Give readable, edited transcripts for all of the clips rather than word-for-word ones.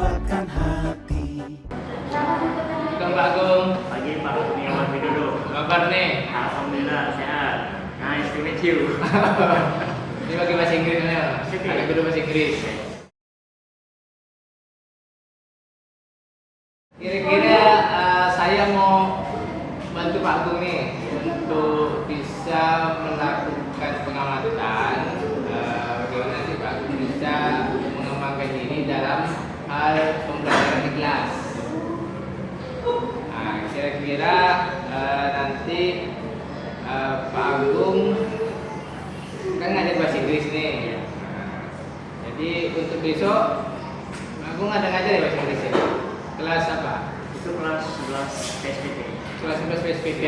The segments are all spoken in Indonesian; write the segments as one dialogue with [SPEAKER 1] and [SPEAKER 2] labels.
[SPEAKER 1] menggetarkan hati.
[SPEAKER 2] Kang Pak Agung,
[SPEAKER 3] Pagi Pak Kurniawan Widodo.
[SPEAKER 2] kabar nih?
[SPEAKER 3] Alhamdulillah sehat. Nice to meet you.
[SPEAKER 2] Ini pakai bahasa Inggrisnya. Ada guru bahasa Inggris. Kira-kira saya mau bantu Pak Agung nih untuk bisa melakukan pengamatan. Bagaimana sih Pak Agung bisa mengembangkan diri dalam hal pembelajaran di kelas. Nah, kira-kira nanti Pak Agung kan ngajar bahasa Inggris nih. Jadi untuk besok Pak Agung ada ngajar ya bahasa Inggris ini? Kelas apa?
[SPEAKER 3] Itu kelas 11 PSPT.
[SPEAKER 2] Kelas 11 PSPT.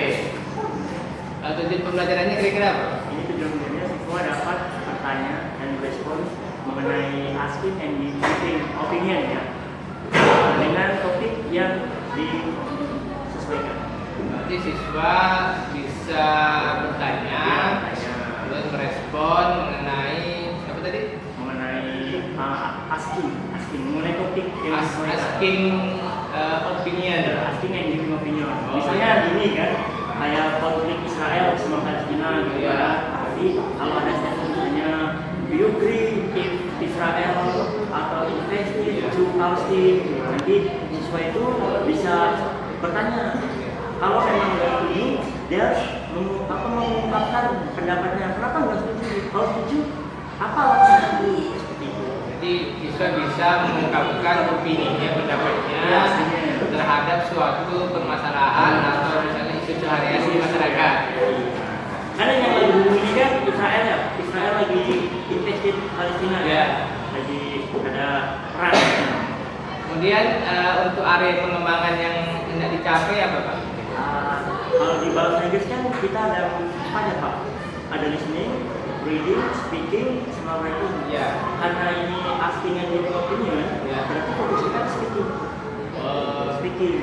[SPEAKER 2] Tujuan pembelajarannya kira-kira apa?
[SPEAKER 3] Ini tujuannya siswa dapat bertanya dan merespon mengenai asking and giving opinion ya, dengan topik yang disesuaikan.
[SPEAKER 2] Berarti siswa bisa bertanya dan merespon mengenai apa tadi?
[SPEAKER 3] Mengenai asking mengenai topik yang disesuaikan.
[SPEAKER 2] Asking opinion.
[SPEAKER 3] Asking and giving opinion.
[SPEAKER 2] Oh,
[SPEAKER 3] Misalnya gini kan, kayak konflik Israel sama Palestina gitu
[SPEAKER 2] Iya.
[SPEAKER 3] kan. Jadi kalau ada statement misalnya, do you agree if Israel atau invest to Palestine? Nanti siswa itu bisa bertanya. Kalau memang nggak setuju, dia mengungkapkan pendapatnya. Kenapa nggak setuju? Kalau setuju, apa alasannya? Seperti itu.
[SPEAKER 2] Jadi siswa bisa mengungkapkan opininya, pendapatnya terhadap suatu permasalahan atau misalnya isu sehari-hari masyarakat.
[SPEAKER 3] Karena yang lagi booming ini kan Israel ya, Israel lagi invaded Palestina
[SPEAKER 2] Ya.
[SPEAKER 3] lagi ada perang.
[SPEAKER 2] Kemudian untuk area pengembangan yang hendak dicapai apa Pak?
[SPEAKER 3] Kalau di bahasa Inggris kan kita ada banyak Pak, ada listening, reading, speaking, sama writing.
[SPEAKER 2] Ya.
[SPEAKER 3] Karena ini asking and giving opinion,
[SPEAKER 2] Ya.
[SPEAKER 3] berarti fokus kita speaking. Speaking.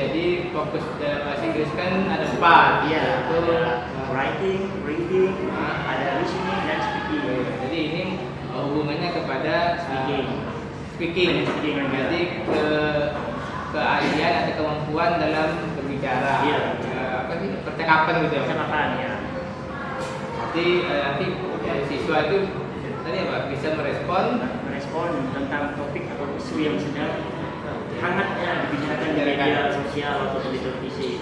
[SPEAKER 2] Jadi fokus dalam bahasa Inggris kan ada 4.
[SPEAKER 3] Iya,
[SPEAKER 2] Itu
[SPEAKER 3] ada writing, reading, ada listening dan speaking.
[SPEAKER 2] jadi ini hubungannya kepada
[SPEAKER 3] Speaking.
[SPEAKER 2] speaking.
[SPEAKER 3] Speaking, ya.
[SPEAKER 2] Jadi keahlian atau kemampuan dalam berbicara.
[SPEAKER 3] Iya.
[SPEAKER 2] Apa sih percakapan gitu ya.
[SPEAKER 3] Percakapan ya.
[SPEAKER 2] Jadi nanti siswa itu tadi apa bisa merespon
[SPEAKER 3] Merespon tentang topik atau isu yang sedang hangatnya dibicarakan di media sosial atau di televisi.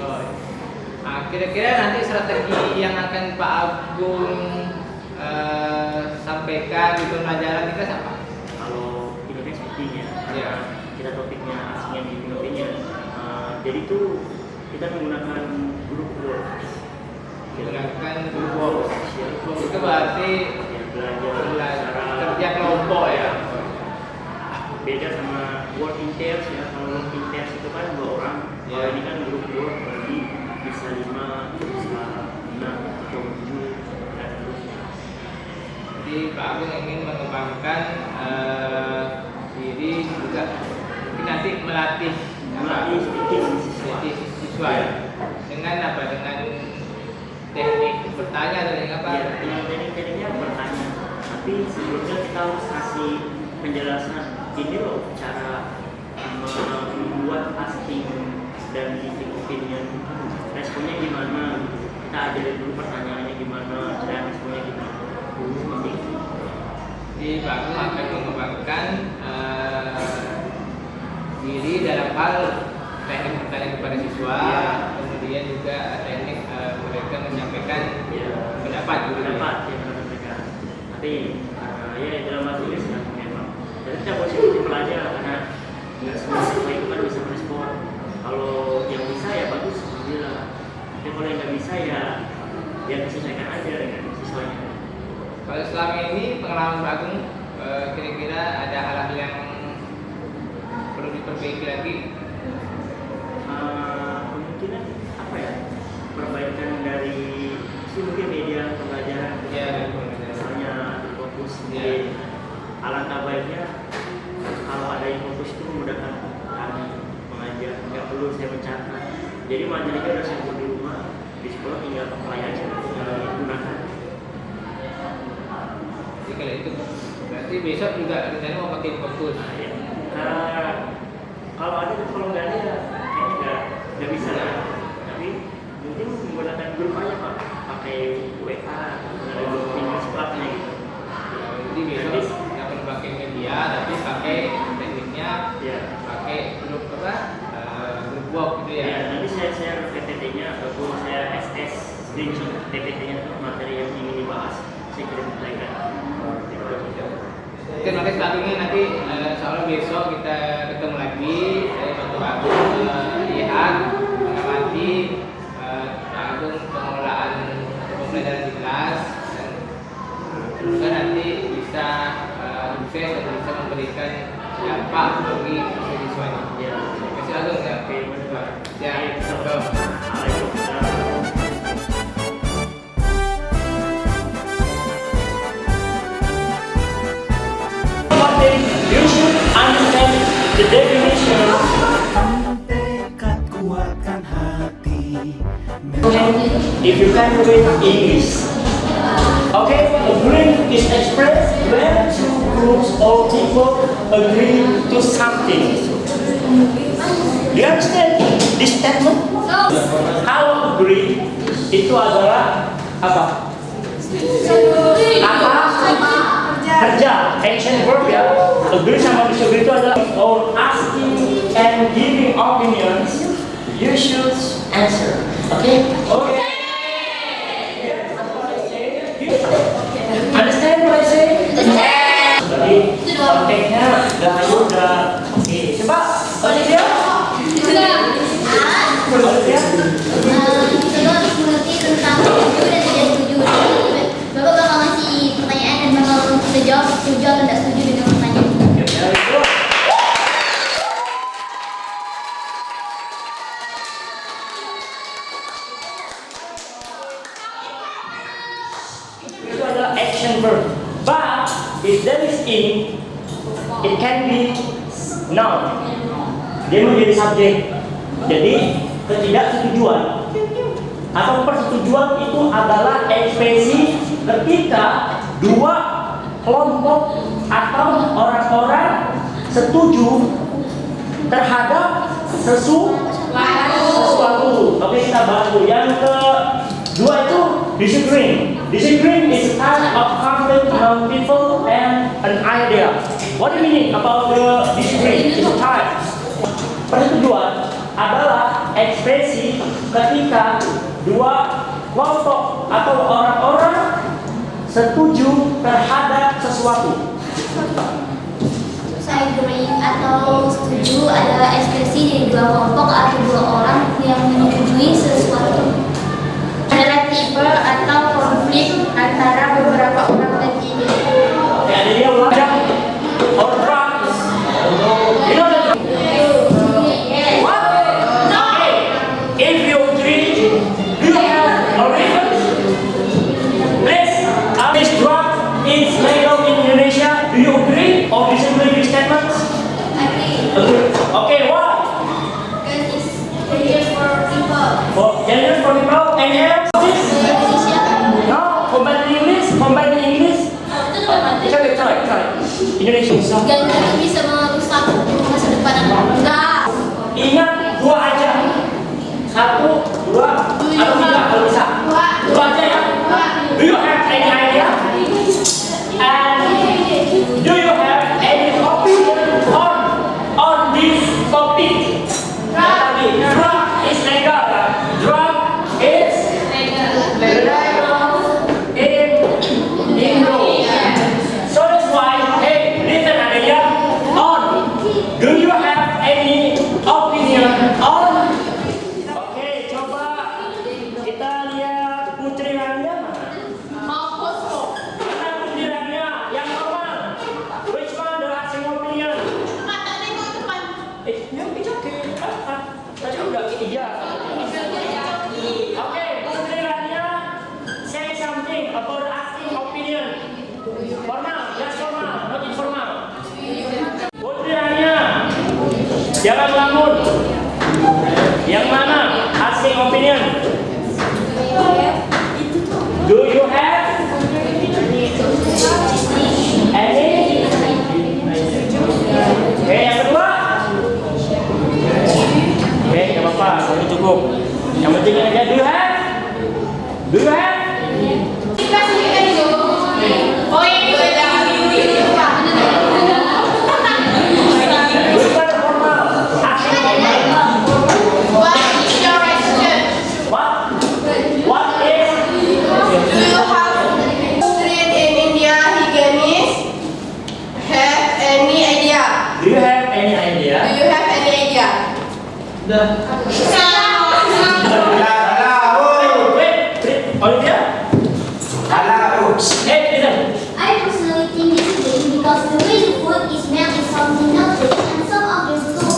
[SPEAKER 2] Nah, kira-kira nanti strategi yang akan Pak Agung sampaikan di pembelajaran kita apa?
[SPEAKER 3] Kalau kita kan speaking ya,
[SPEAKER 2] Ya.
[SPEAKER 3] kita topiknya asing yang giving opinion. Jadi itu kita menggunakan grup work.
[SPEAKER 2] Menggunakan group work.
[SPEAKER 3] Grup
[SPEAKER 2] Itu berarti
[SPEAKER 3] ya, belajar
[SPEAKER 2] kerja kelompok ya.
[SPEAKER 3] beda sama work in pairs ya. Kalau work in pairs itu kan 2 orang.
[SPEAKER 2] Ya.
[SPEAKER 3] Kalau ini kan grup work berarti bisa 5, bisa 6 atau 7 dan seterusnya.
[SPEAKER 2] Jadi Pak Agung ingin mengembangkan diri juga mungkin nanti melatih
[SPEAKER 3] Speaking
[SPEAKER 2] siswa ya. Dengan apa? Dengan teknik bertanya atau dengan apa?
[SPEAKER 3] Ya, yang teknik-tekniknya bertanya. Tapi sebelumnya kita harus kasih penjelasan. Ini loh cara membuat asking dan giving opinion. Responnya gimana? Kita ajarin dulu pertanyaannya gimana, cara responnya gimana. Seperti itu.
[SPEAKER 2] Jadi Pak Agung akan mengembangkan diri dalam hal teknik bertanya kepada siswa,
[SPEAKER 3] Ya.
[SPEAKER 2] kemudian juga teknik mereka menyampaikan pendapat.
[SPEAKER 3] Pendapat yang menurut mereka. Tapi ya dalam bahasa Inggris ya memang. Jadi kita positif belajar karena nggak semua siswa itu kan bisa merespon. Kalau yang bisa ya bagus, alhamdulillah. Tapi kalau yang nggak bisa ya disesuaikan aja dengan siswanya.
[SPEAKER 2] Kalau selama ini pengalaman Pak Agung kira-kira ada hal-hal yang perlu diperbaiki lagi?
[SPEAKER 3] Kemungkinan apa ya, perbaikan dari mungkin media pembelajaran
[SPEAKER 2] Ya, dari pembelajaran.
[SPEAKER 3] misalnya fokus
[SPEAKER 2] Ya.
[SPEAKER 3] alangkah baiknya kalau ada yang fokus itu memudahkan kami mengajar, nggak perlu saya mencatat. Jadi materinya udah saya buat di rumah, di sekolah tinggal apply aja, tinggal gunakan.
[SPEAKER 2] Jadi kalau itu berarti besok juga rencana mau pakai fokus.
[SPEAKER 3] Ya. Ya.
[SPEAKER 2] pakai grup apa? Grup work gitu ya.
[SPEAKER 3] Ya, nanti saya share PPT-nya ataupun saya SS screenshot PPT-nya untuk materi yang ingin dibahas. Saya kirim ke mereka.
[SPEAKER 2] Oke, makanya selanjutnya nanti soalnya besok kita ketemu lagi. Saya bantu Pak Agung lihat, mengamati Pak Agung pengelolaan pembelajaran di kelas, dan semoga nanti bisa sukses dan bisa memberikan dampak bagi siswanya.
[SPEAKER 3] Ya.
[SPEAKER 2] Kasih Agung ya.
[SPEAKER 3] Oke, benar.
[SPEAKER 2] Ya, betul.
[SPEAKER 3] Waalaikumsalam. You should understand the definition.
[SPEAKER 1] Tekad kuatkan hati.
[SPEAKER 3] If you can read English. Okay, agreeing is expressed when two groups or people agree to something. Do you understand this statement? Kalau agree itu adalah apa? Kerja, action verb ya. Agree sama disagree itu adalah or asking and giving opinions. You should answer. Okay? Okay. Understand what I say? Jadi konteksnya udah oke. Coba Olivia. Olivia.
[SPEAKER 4] Kita harus mengerti tentang setuju dan tidak setuju. Bapak bakal ngasih pertanyaan dan bakal kita jawab setuju atau tidak setuju dengan pertanyaan.
[SPEAKER 3] Itu adalah action verb. But if there is in, it can be noun. Dia menjadi subjek. Jadi ketidaksetujuan atau persetujuan itu adalah ekspresi ketika dua kelompok atau orang-orang setuju terhadap sesuatu. Oke, kita bahas dulu. Yang kedua itu disagreeing. Disagreeing is a type of conflict among people and an idea. What do you mean about the disagreeing? It's a type. Persetujuan adalah ekspresi ketika dua kelompok atau orang-orang setuju terhadap sesuatu.
[SPEAKER 4] Agreeing atau setuju adalah ekspresi dari dua kelompok atau dua orang yang menyetujui sesuatu. Adalah tipe atau konflik antara beberapa orang dan individu.
[SPEAKER 3] Ya, jadi dia ulang or drugs. You know that? What? Okay. If you agree, do you have a reason? Please, this drug is legal in Indonesia. Do you agree or disagree with statements?
[SPEAKER 4] Agree.
[SPEAKER 3] Okay, why?
[SPEAKER 4] Because it's dangerous for people.
[SPEAKER 3] Dangerous for people and else?
[SPEAKER 4] Indonesia.
[SPEAKER 3] No, combine English. Try. Indonesia.
[SPEAKER 4] Ganja itu bisa merusak masa depan anak. Enggak.
[SPEAKER 3] Ingat dua aja. Satu, dua, atau tiga kalau bisa. Dua aja ya. Do you have any idea? And do you have any opinion on this topic? Drug is legal. Drug is legal in Indo. So that's why, hey, listen Adelia. Do you have any opinion on? Oke, coba kita lihat Putri Rania mana? Mana Putri Rania? Yang normal. Which one the asking opinion? It's okay. Tadi udah iya. Oke, Putri Rania, say something about asking opinion. Formal, just formal, not informal. Putri Rania, jangan ngelamun. Yang mana? Asking opinion. Do you have any? Oke, yang kedua. Oke, nggak apa-apa, ini cukup. Yang penting aja. Do you have? Do you have? Which one Olivia? Hey, listen.
[SPEAKER 4] I personally think this is great because the way the food is made is something novel and some of the food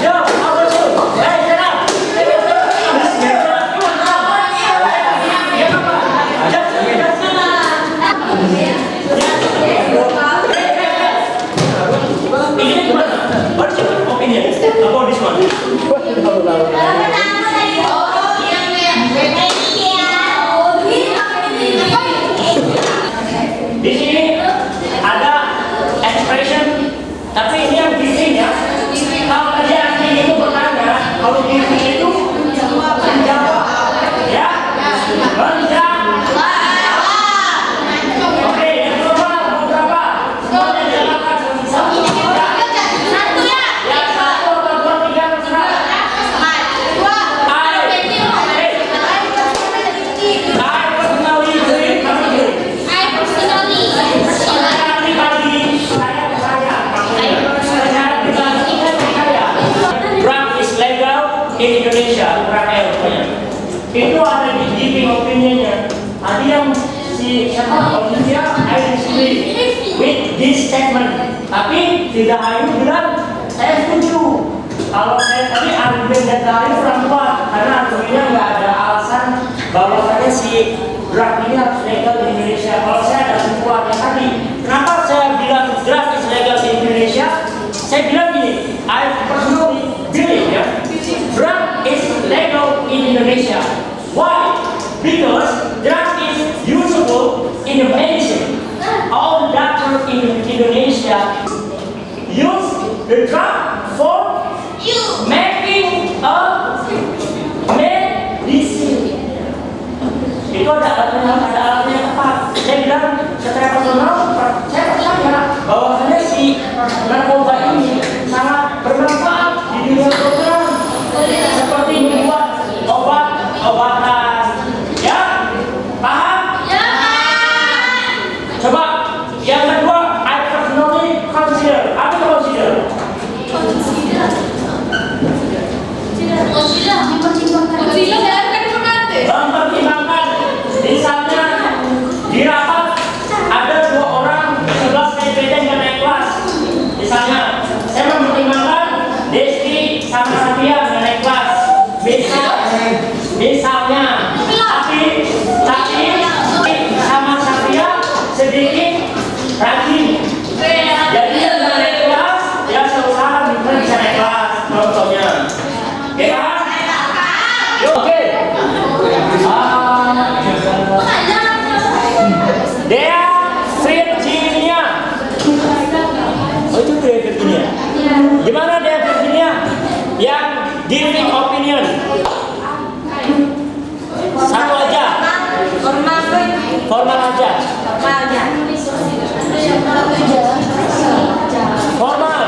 [SPEAKER 3] Yo, how about you? Hey, shut up. What's your opinion about this one? Di sini ada expression, tapi ini yang giving ya. Kalau tadi asing itu bertanya, kalau giving itu menjawab, ya, menjawab. Oke, yang kedua mau berapa? Semuanya dilakukan satu ya. Yang satu atau dua tiga terserah. In Indonesia, Israel punya. Itu ada di giving opinionnya. Ada yang si siapa Olivia, I disagree with this statement. Tapi tidak Ayu bilang saya setuju. Kalau saya tadi argumen dan dalil kurang kuat karena argumennya nggak ada alasan bahwasanya si drug ini harus legal di Indonesia. Kalau saya ada kuatnya tadi. Kenapa saya bilang drug is legal di Indonesia? Saya bilang gini, I personally believe ya. Drug is legal in Indonesia. Why? Because drug is usable in the medicine. All the doctors in Indonesia use the drug for making a medicine. Itu ada alatnya yang tepat. Saya bilang secara personal, saya percaya bahwa si narkoba ini sangat bermanfaat di dunia kedokteran. Seperti membuat obat-obatan, ya? Paham? Ya. Coba yang kedua, I personally consider. Apa itu consider? Mempertimbangkan. Misalnya di rapat ada 2 orang 11 SPT yang naik kelas. Misalnya saya mempertimbangkan Desti sama Satria naik kelas. Misalnya, tapi sama Satria sedikit rajin. Jadi yang naik kelas, ya seusaha bisa naik kelas. Contohnya, ya. Oke. Dea Virginia. Oh itu Dea Virginia. Gimana Dea Virginia? Yang giving opinion. Satu aja. Formal aja. Formal.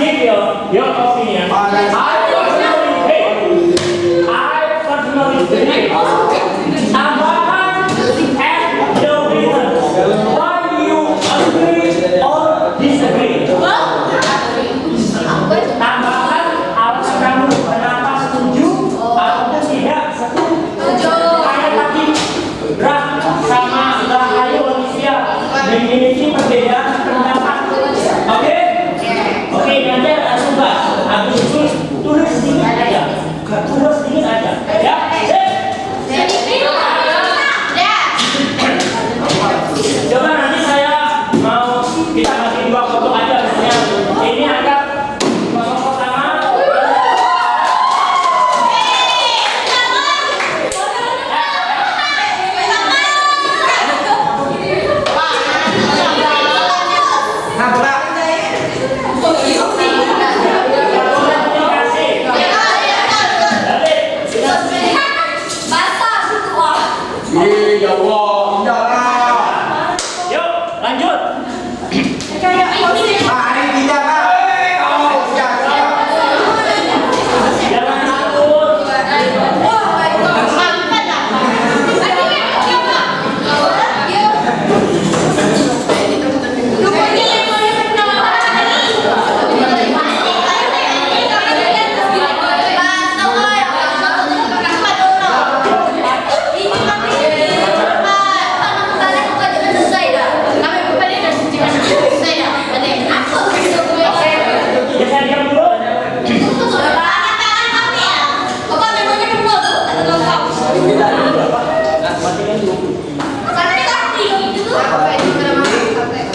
[SPEAKER 3] give your opinion. I personally think tambahan and the reason why you agree or disagree. Tambahkan alasan kamu kenapa setuju ataupun tidak setuju. Kayak tadi draft sama Rahayu manusia memiliki perbedaan pendapat. Oke? Oke, nanti langsung bahas. Habis itu tulis sedikit aja. Tulis sedikit aja. Ya? Coba nanti saya mau kita kasih 2 foto aja misalnya. Ini agak foto pertama. Yuk, lanjut. Jangan takut. Ya saya diam dulu.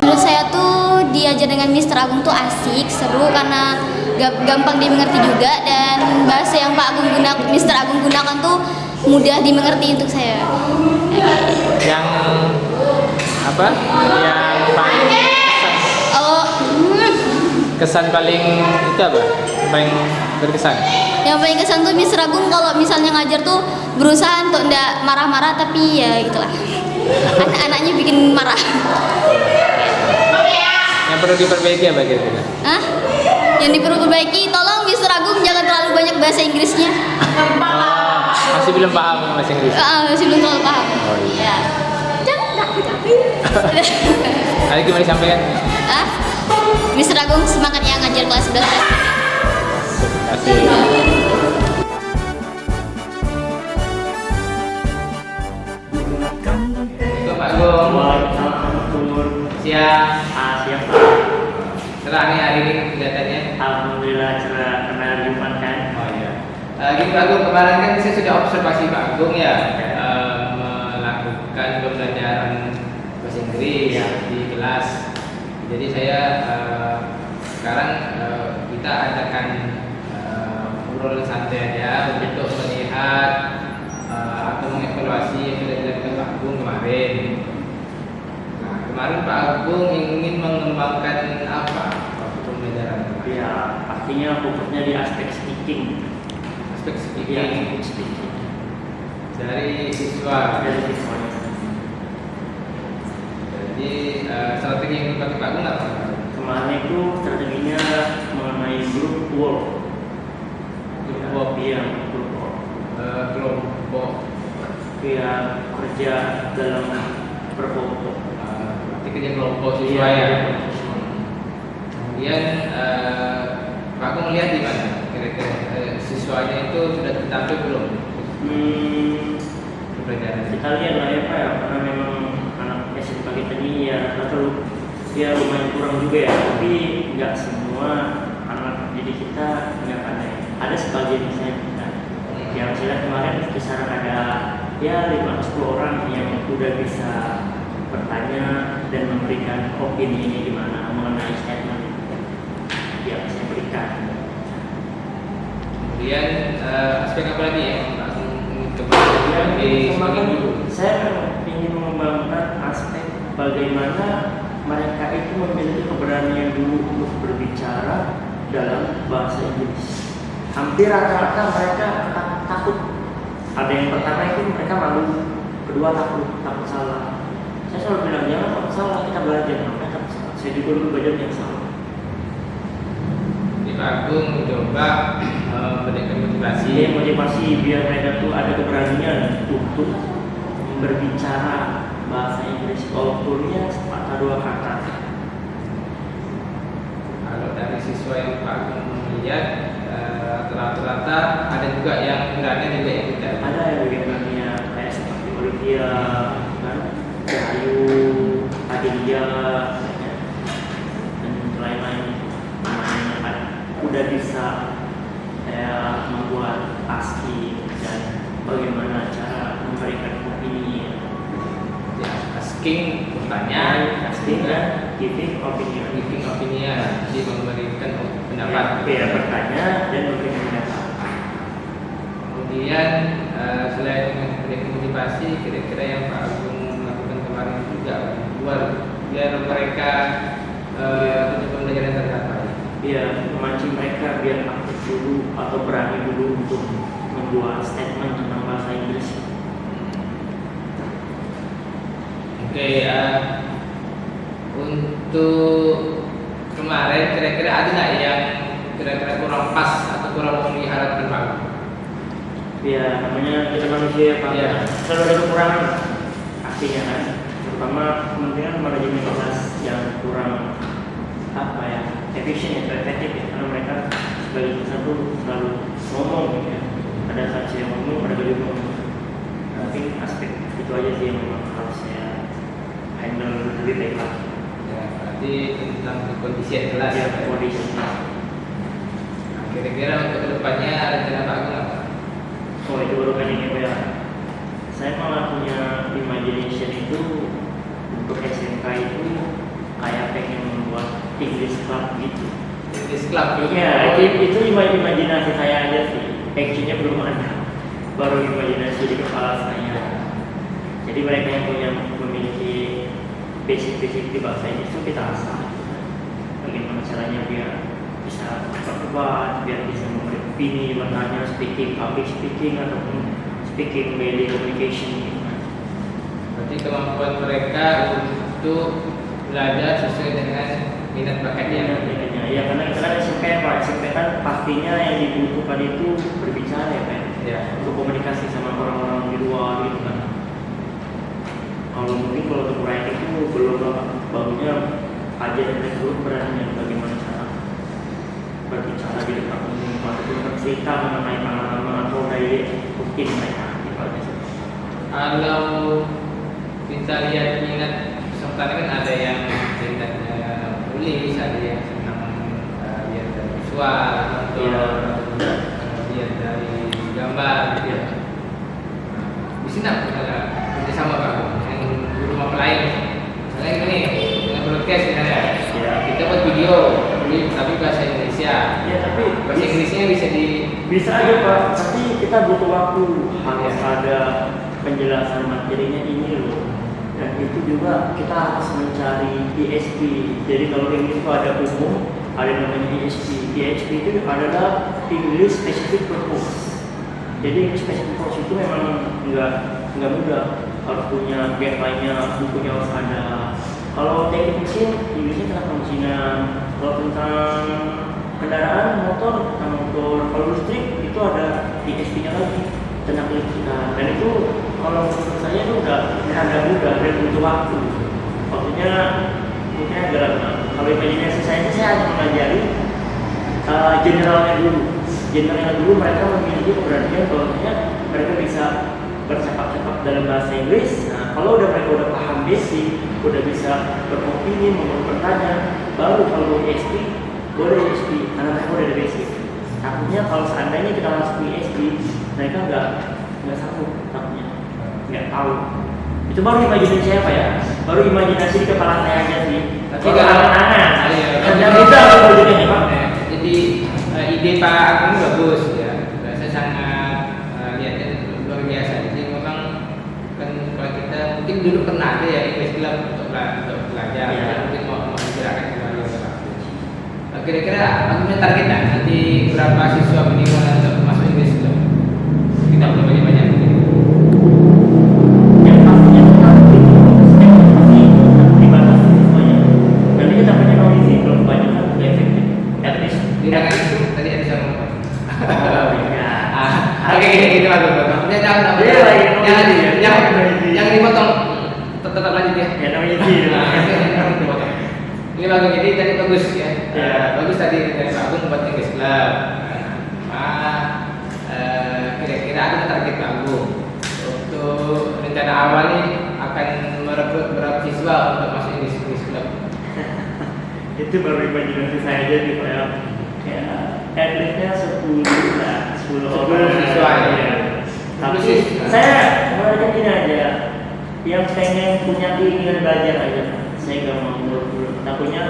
[SPEAKER 4] Menurut saya tuh diajar dengan Mr. Agung tuh asik, seru karena gampang dimengerti juga, dan bahasa yang Mr. Agung gunakan tuh mudah dimengerti untuk saya.
[SPEAKER 2] Yang apa? Yang paling
[SPEAKER 4] Oh,
[SPEAKER 2] kesan paling itu apa? Paling berkesan.
[SPEAKER 4] yang paling kesan tuh Mr. Agung kalau misalnya ngajar tuh berusaha untuk ndak marah-marah, tapi ya gitulah. Anak-anaknya bikin marah.
[SPEAKER 2] Yang perlu diperbaiki apa kira-kira?
[SPEAKER 4] Hah? Yang diperbaiki, tolong Mr. Agung jangan terlalu banyak bahasa Inggrisnya.
[SPEAKER 2] Oh, masih belum paham bahasa Inggris.
[SPEAKER 4] Masih belum terlalu paham.
[SPEAKER 2] Oh, iya.
[SPEAKER 4] Ya. Jangan
[SPEAKER 2] Tadi gimana disampaikan?
[SPEAKER 4] Ah, Mr. Agung semangatnya ngajar kelas 11.
[SPEAKER 2] Kasih. Itu Pak Agung. Siap.
[SPEAKER 3] Siap.
[SPEAKER 2] Cerah nih hari ini kelihatannya.
[SPEAKER 3] Alhamdulillah cerah karena Jumat kan.
[SPEAKER 2] Oh iya. Gini Pak Agung, kemarin kan saya sudah observasi Pak Agung ya, melakukan pembelajaran bahasa Inggris di kelas. Jadi saya sekarang kita adakan obrolan santai aja untuk melihat atau mengevaluasi yang sudah dilakukan Pak Agung kemarin. Nah, kemarin Pak Agung ingin mengembangkan apa waktu pembelajaran?
[SPEAKER 3] Ya, pastinya fokusnya di aspek speaking.
[SPEAKER 2] Aspek
[SPEAKER 3] Ya,
[SPEAKER 2] speaking
[SPEAKER 3] speaking.
[SPEAKER 2] dari siswa.
[SPEAKER 3] Dari siswanya.
[SPEAKER 2] Jadi strategi yang dipakai Pak Agung apa?
[SPEAKER 3] Kemarin itu strateginya mengenai group work.
[SPEAKER 2] Group work.
[SPEAKER 3] Iya, group work.
[SPEAKER 2] Kelompok
[SPEAKER 3] Ya, kerja dalam berkelompok.
[SPEAKER 2] berarti kerja kelompok siswa ya. Kemudian Pak Agung melihat di mana kira-kira siswanya itu sudah tercapai belum pembelajaran?
[SPEAKER 3] Kita lihat lah ya Pak ya, karena memang anak SMP kita ini ya atau ya lumayan kurang juga ya, tapi nggak semua anak didik kita nggak pandai. Ada sebagian misalnya kita yang saya lihat kemarin kisaran ada ya 5-10 orang yang udah bisa bertanya dan memberikan opini ini gimana mengenai statement yang saya berikan.
[SPEAKER 2] Kemudian aspek apa lagi ya Pak Agung coba sebagai guru?
[SPEAKER 3] Saya ingin mengembangkan aspek bagaimana mereka itu memiliki keberanian dulu untuk berbicara dalam bahasa Inggris. Hampir rata-rata mereka takut. Ada yang pertama itu mereka malu, kedua takut salah. Saya selalu bilang jangan takut salah, kita belajar. Mereka takut salah. Saya juga dulu belajar yang salah.
[SPEAKER 2] Pak Agung mencoba memberikan motivasi.
[SPEAKER 3] Jadi motivasi biar mereka tuh ada keberanian untuk berbicara bahasa Inggris walaupun sepatah dua kata.
[SPEAKER 2] Kalau dari siswa yang Pak Agung lihat, rata-rata ada juga yang berani juga yang tidak.
[SPEAKER 3] Ada yang bagaimana kayak seperti Olivia, kan, Ayu, Adelia, dan lain-lain udah bisa membuat ASCII dan bagaimana cara memberikan opini.
[SPEAKER 2] Ya, asking bertanya,
[SPEAKER 3] Asking dan giving opinion.
[SPEAKER 2] giving opinion, jadi memberikan pendapat.
[SPEAKER 3] Ya, bertanya dan memberikan pendapat.
[SPEAKER 2] Kemudian selain memberikan motivasi, kira-kira yang Pak Agung lakukan kemarin juga biar mereka pembelajaran tercapai.
[SPEAKER 3] Iya, memancing mereka biar aktif dulu atau berani dulu untuk membuat statement tentang bahasa Inggris.
[SPEAKER 2] Oke, untuk kemarin kira-kira ada nggak yang kira-kira kurang pas atau kurang memenuhi harapan Pak Agung?
[SPEAKER 3] Ya, namanya kita manusia Pak.
[SPEAKER 2] Iya.
[SPEAKER 3] Selalu ada kekurangan artinya kan. Terutama kementerian manajemen kelas yang kurang efisien ya, efektif ya, karena mereka sebagai dosen tuh selalu ngomong gitu ya. Pada saat saya ngomong, mereka juga ngomong. Tapi aspek itu aja sih yang memang harus saya handle lebih baik lagi.
[SPEAKER 2] Ya, berarti tentang kondisi yang jelas.
[SPEAKER 3] Ya, kondisinya.
[SPEAKER 2] Nah, kira-kira untuk kedepannya rencana Pak Agung apa?
[SPEAKER 3] Oh, itu baru kan ini ya. Saya malah punya imagination itu untuk SMK itu kayak pengen membuat English Club gitu.
[SPEAKER 2] English Club juga.
[SPEAKER 3] Iya, itu imajinasi saya aja sih. Actionnya belum ada, baru imajinasi di kepala saya. Jadi mereka yang memiliki basic di bahasa Inggris itu kita asah. Bagaimana caranya biar bisa berdebat, biar bisa memberi opini, bertanya, public speaking ataupun speaking media communication gitu.
[SPEAKER 2] Berarti kemampuan mereka untuk belajar sesuai dengan minat bakatnya.
[SPEAKER 3] Ya, karena SMP kan pastinya yang dibutuhkan itu berbicara ya Pak.
[SPEAKER 2] Ya.
[SPEAKER 3] Untuk komunikasi sama orang-orang di luar gitu kan. Kalau untuk writing itu belum bagusnya ajaran mereka dulu berani bagaimana cara berbicara di depan umum ataupun bercerita mengenai pengalaman atau gaya mungkin mereka gitu aja sih.
[SPEAKER 2] Kalau kita lihat minat peserta kan ada yang minatnya tulis, ada yang senang lihat dari visual atau lihat dari gambar gitu ya. Bisa nggak kita kerjasama Pak dengan guru mama lain? Misalnya gini, dengan broadcast misalnya,
[SPEAKER 3] Ya.
[SPEAKER 2] kita buat video, tapi bahasa Indonesia.
[SPEAKER 3] Ya, tapi
[SPEAKER 2] Bahasa Inggrisnya
[SPEAKER 3] bisa aja Pak, tapi kita butuh waktu, harus
[SPEAKER 2] Ya.
[SPEAKER 3] ada penjelasan materinya ini loh. Dan itu juga kita harus mencari ESP. Jadi kalau English itu ada umum, ada namanya ESP. ESP itu adalah English Specific Purpose. Jadi English Specific Purpose itu memang nggak mudah. Harus punya guideline-nya, bukunya harus ada. Kalau teknik mesin, Inggrisnya tentang pemesinan. Kalau tentang kendaraan, motor, kalau listrik itu ada ESP-nya lagi tentang listrikan. Dan itu kalau menurut saya itu udah mudah dan butuh waktu. Maksudnya mungkin agak lama. Kalau imajinasi saya hanya mengajari generalnya dulu. Generalnya dulu mereka memiliki keberanian bahwasanya mereka bisa bercakap-cakap dalam bahasa Inggris. Nah, kalau mereka udah paham basic, udah bisa beropini, bertanya, baru kalau ESP, boleh ESP karena mereka udah ada basic. Takutnya kalau seandainya kita masuk ESP, mereka nggak sanggup, takutnya nggak tahu. Itu baru imajinasi saya Pak ya, baru imajinasi di kepala saya aja sih.
[SPEAKER 2] Tapi
[SPEAKER 3] Baru
[SPEAKER 2] kalau
[SPEAKER 3] angan-angan.
[SPEAKER 2] dan
[SPEAKER 3] Kita wujudnya Pak.
[SPEAKER 2] Jadi ide Pak Agung bagus ya. Saya sangat lihatnya luar biasa. Jadi memang kan kalau kita mungkin dulu pernah ada ya English Club untuk belajar,
[SPEAKER 3] Ya.
[SPEAKER 2] mungkin mau digerakkan kembali oleh Pak Agung. Kira-kira Agungnya target nanti berapa siswa minimal untuk masuk English Club? Kita belum banyak-banyak.
[SPEAKER 3] Yang pastinya pasti dibatasi semuanya. Nanti kita punya kondisi belum banyak kan efektif. At least
[SPEAKER 2] Tidak kan itu tetap lanjut ya.
[SPEAKER 3] Ya namanya sih.
[SPEAKER 2] Ini Pak Agung ini tadi bagus ya.
[SPEAKER 3] Ya.
[SPEAKER 2] Bagus tadi dari Pak Agung buat English Club. Kira-kira ada target Pak Agung untuk rencana awal nih akan merekrut berapa siswa untuk masuk English Club?
[SPEAKER 3] Itu baru imajinasi saya aja gitu ya. At least-nya 10 lah, 10 orang.
[SPEAKER 2] 10 siswa ya.
[SPEAKER 3] Tapi
[SPEAKER 2] 10 siswa.
[SPEAKER 3] saya mulanya gini aja, yang pengen punya keinginan belajar aja. Saya gak mau buru-buru. Takutnya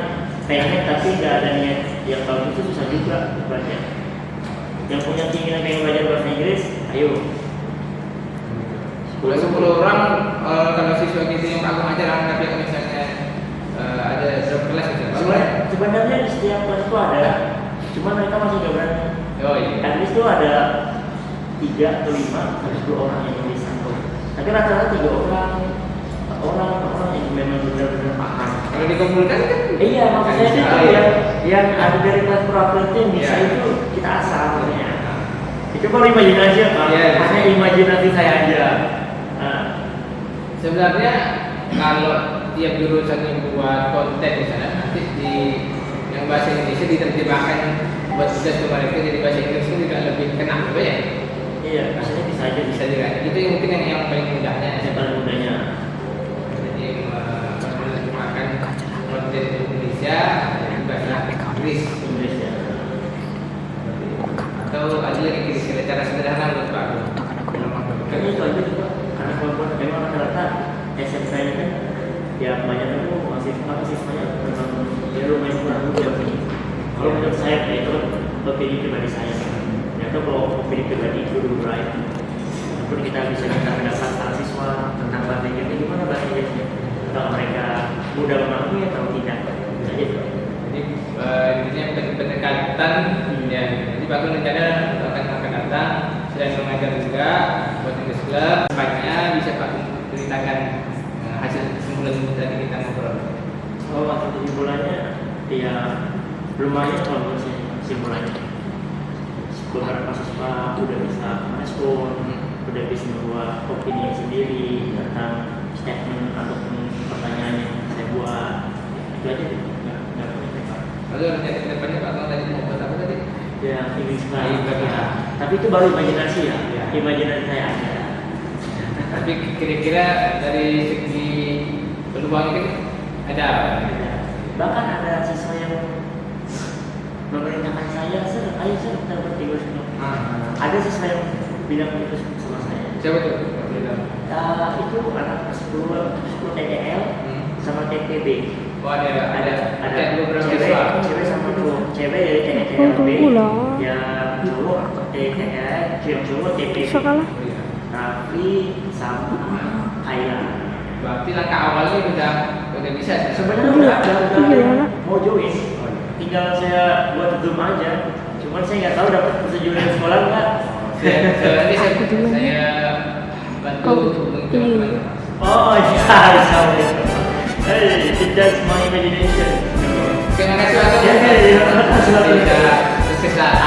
[SPEAKER 3] pengen tapi gak ada niat. Yang bagus itu susah juga belajar. Yang punya keinginan pengen belajar bahasa Inggris, ayo.
[SPEAKER 2] 10 orang kalau siswa gitu yang Pak Agung ajar anggap yang misalnya ada berapa kelas gitu.
[SPEAKER 3] Sebenarnya di setiap kelas itu ada, cuma mereka masih gak berani.
[SPEAKER 2] Oh iya.
[SPEAKER 3] At least itu ada 3 atau 5 atau 10 orang yang bisa. Tapi rata-rata 3 orang yang memang benar-benar paham.
[SPEAKER 2] Kalau dikumpulkan kan?
[SPEAKER 3] Iya, maksudnya itu yang ada dari kelas praktek yang bisa
[SPEAKER 2] Iya.
[SPEAKER 3] itu kita asal ya. Itu baru imajinasi ya, Pak.
[SPEAKER 2] Iya.
[SPEAKER 3] Hanya imajinasi saya aja. Nah,
[SPEAKER 2] Sebenarnya kalau tiap jurusan yang buat konten misalnya nanti di yang bahasa Indonesia diterjemahkan buat tugas ke mereka jadi bahasa Inggris itu juga lebih kena gitu ya.
[SPEAKER 3] iya, maksudnya bisa aja
[SPEAKER 2] Bisa juga. Itu yang mungkin yang paling mudahnya.
[SPEAKER 3] yang paling mudahnya.
[SPEAKER 2] Jadi menerjemahkan konten Indonesia jadi bahasa Inggris.
[SPEAKER 3] Inggris ya.
[SPEAKER 2] Atau ada lagi kira-kira cara sederhana menurut Pak Agung?
[SPEAKER 3] Kayaknya itu aja juga. Karena walaupun memang rata-rata SMP ini kan ya banyak itu mahasiswanya memang ya lumayan kurang juga begini. Kalau menurut saya ya itu kan opini pribadi saya. Ternyata kalau opini pribadi itu dulu right. Walaupun kita bisa minta pendapat mahasiswa tentang bahasa Inggris, gimana bahasa Inggrisnya? Apakah mereka mudah memahami atau tidak? Bisa aja.
[SPEAKER 2] Jadi intinya pendekatan ya. Jadi Pak Agung rencana akan datang selain mengajar juga buat English Club. Depannya bisa Pak Agung ceritakan hasil kesimpulan tadi kita ngobrol.
[SPEAKER 3] Oh, waktu 7 bulannya ya lumayan kalau menurut saya kesimpulannya. Beberapa siswa udah bisa merespon, udah bisa membuat opini sendiri tentang statement ataupun pertanyaan yang saya buat. Itu aja nggak punya tekad.
[SPEAKER 2] Lalu rencana kedepannya Pak Agung tadi mau buat apa tadi?
[SPEAKER 3] Ya, English
[SPEAKER 2] Nah,
[SPEAKER 3] ya. Tapi itu baru imajinasi ya.
[SPEAKER 2] Ya.
[SPEAKER 3] Imajinasi saya aja.
[SPEAKER 2] Tapi kira-kira dari segi peluang ini ada apa?
[SPEAKER 3] Bahkan ada siswa yang memerintahkan saya, ayo kita beringgris dulu. Ada siswa yang bilang itu sama saya.
[SPEAKER 2] Siapa tuh?
[SPEAKER 3] Itu anak 10 TTL sama TTB.
[SPEAKER 2] Oh ada beberapa siswa.
[SPEAKER 3] Cewek sama cowok. Cewek dari TTLB, yang cowok TTL, yang cowok TTB. Raffi sama Kaila.
[SPEAKER 2] Berarti langkah awalnya udah bisa.
[SPEAKER 3] Sebenarnya udah mau join, tinggal saya buat Zoom aja. Cuman saya nggak tahu dapat persetujuan sekolah nggak.
[SPEAKER 2] Nanti saya bantu hubungi teman-teman.
[SPEAKER 3] Oh iya, bisa. Hey, it's just my imagination.
[SPEAKER 2] Terima kasih Pak Agung.
[SPEAKER 3] Ya, terima kasih.
[SPEAKER 2] Sukses lah.